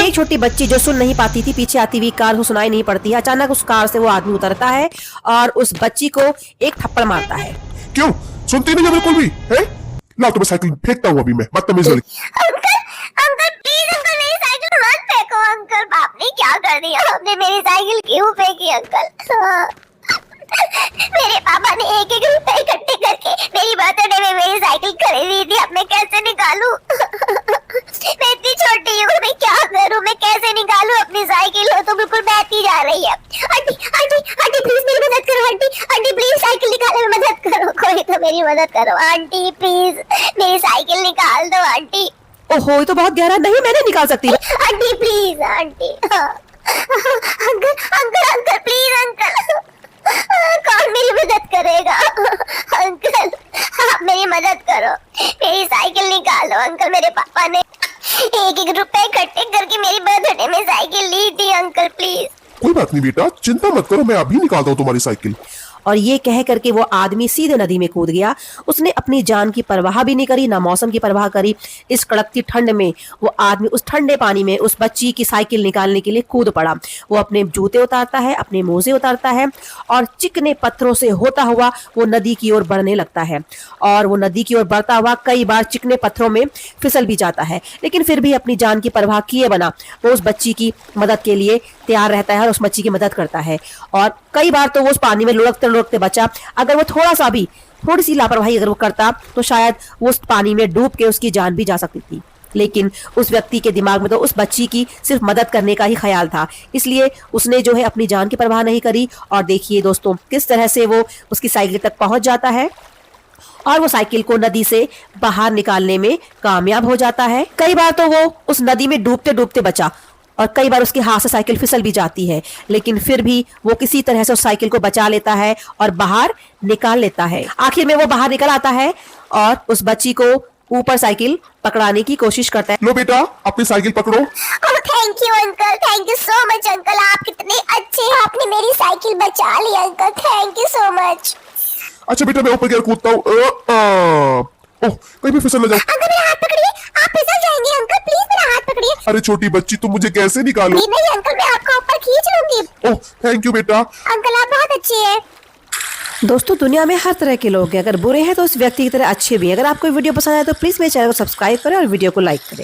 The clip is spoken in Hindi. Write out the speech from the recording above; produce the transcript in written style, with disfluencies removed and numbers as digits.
एक छोटी बच्ची जो सुन नहीं पाती थी, पीछे आती हुई कार को सुनाई नहीं पड़ती है। अचानक उस कार से वो आदमी उतरता है और उस बच्ची को एक थप्पड़ मारता है। क्यों सुनती नहीं है बिल्कुल भी है? ला तुम्हें साइकिल फेंकता हूँ अभी मैं, बदतमीज वाली। अंकल अंकल प्लीज अंकल मेरी साइकिल मत फेंको अंकल। बाप ने क्या कर दिया? आपने मेरी साइकिल क्यों फेंकी अंकल? मेरे पापा ने एक एक रुपए इकट्ठे करके मेरी बर्थडे में मेरी साइकिल खरीदी थी। अब मैं कैसे निकालूं? मैं इतनी छोटी हूँ, मैं क्या करूँ? मैं कैसे निकालूं अपनी साइकिल? हो तो बिल्कुल बहती जा रही है। आंटी आंटी आंटी प्लीज मेरी मदद करो। आंटी आंटी प्लीज साइकिल निकालने में मदद करो। कोई तो मेरी मदद करो आंटी, प्लीज मेरी साइकिल निकाल दो आंटी। ओहो, ये तो बहुत गहरा। नहीं, मैं नहीं निकाल सकती। Aunty please aunty. Uncle uncle uncle please uncle. कौन मेरी मदद करेगा? अंकल आप मेरी मदद करो, मेरी साइकिल निकालो अंकल। मेरे पापा ने एक एक रुपए इकट्ठे करके मेरी बर्थडे में साइकिल ली थी अंकल प्लीज। कोई बात नहीं बेटा, चिंता मत करो, मैं अभी निकालता हूँ तुम्हारी साइकिल। और ये कह करके वो आदमी सीधे नदी में कूद गया। उसने अपनी जान की परवाह भी नहीं करी, ना मौसम की परवाह करी। इस कड़कती ठंड में वो आदमी उस ठंडे पानी में उस बच्ची की साइकिल निकालने के लिए कूद पड़ा। वो अपने जूते उतारता है, अपने मोजे उतारता है और चिकने पत्थरों से होता हुआ वो नदी की ओर बढ़ने लगता है। और वो नदी की ओर बढ़ता हुआ कई बार चिकने पत्थरों में फिसल भी जाता है, लेकिन फिर भी अपनी जान की परवाह किए बना वो उस बच्ची की मदद के लिए तैयार रहता है और उस बच्ची की मदद करता है। और कई बार तो वो उस पानी में लुढ़कते लुढ़कते बचा। अगर वो थोड़ी सी लापरवाही अगर वो करता तो शायद वो उस पानी में डूब के उसकी जान भी जा सकती थी। लेकिन उस व्यक्ति के दिमाग में तो उस बच्ची की सिर्फ मदद करने का ही ख्याल था, इसलिए उसने जो है अपनी जान की परवाह नहीं करी। और देखिए दोस्तों, किस तरह से वो उसकी साइकिल तक पहुंच जाता है और वो साइकिल को नदी से बाहर निकालने में कामयाब हो जाता है। कई बार तो वो उस नदी में डूबते डूबते बचा और कई बार उसके हाथ से साइकिल फिसल भी जाती है, लेकिन फिर भी वो किसी तरह से उस साइकिल को बचा लेता है और बाहर निकाल लेता है। आखिर में वो बाहर निकल आता है और उस बच्ची को ऊपर साइकिल पकड़ाने की कोशिश करता है। लो बेटा अपनी साइकिल पकड़ो। Thank you uncle, thank you so much uncle. आप कितने अच्छे हैं, आपने मेरी साइकिल बचा ली अंकल। Thank you so much. अच्छा बेटा मैं ऊपर गिर कूदता हूँ। ओह कहीं भी फिसल न जाओ। अंकल मेरा हाथ पकड़िए, आप फिसल जाएंगे अंकल। प्लीज मेरा हाथ पकड़िए। अरे छोटी बच्ची तुम मुझे कैसे निकालो? नहीं अंकल, मैं आपको ऊपर खींच लूंगी। ओह थैंक यू बेटा। अंकल आप बहुत अच्छे हैं। दोस्तों, दुनिया में हर तरह के लोग हैं। अगर बुरे हैं तो उस व्यक्ति की तरह अच्छे भी हैं। अगर आपको वीडियो पसंद आए तो प्लीज मेरे चैनल को सब्सक्राइब करें और वीडियो को लाइक करें।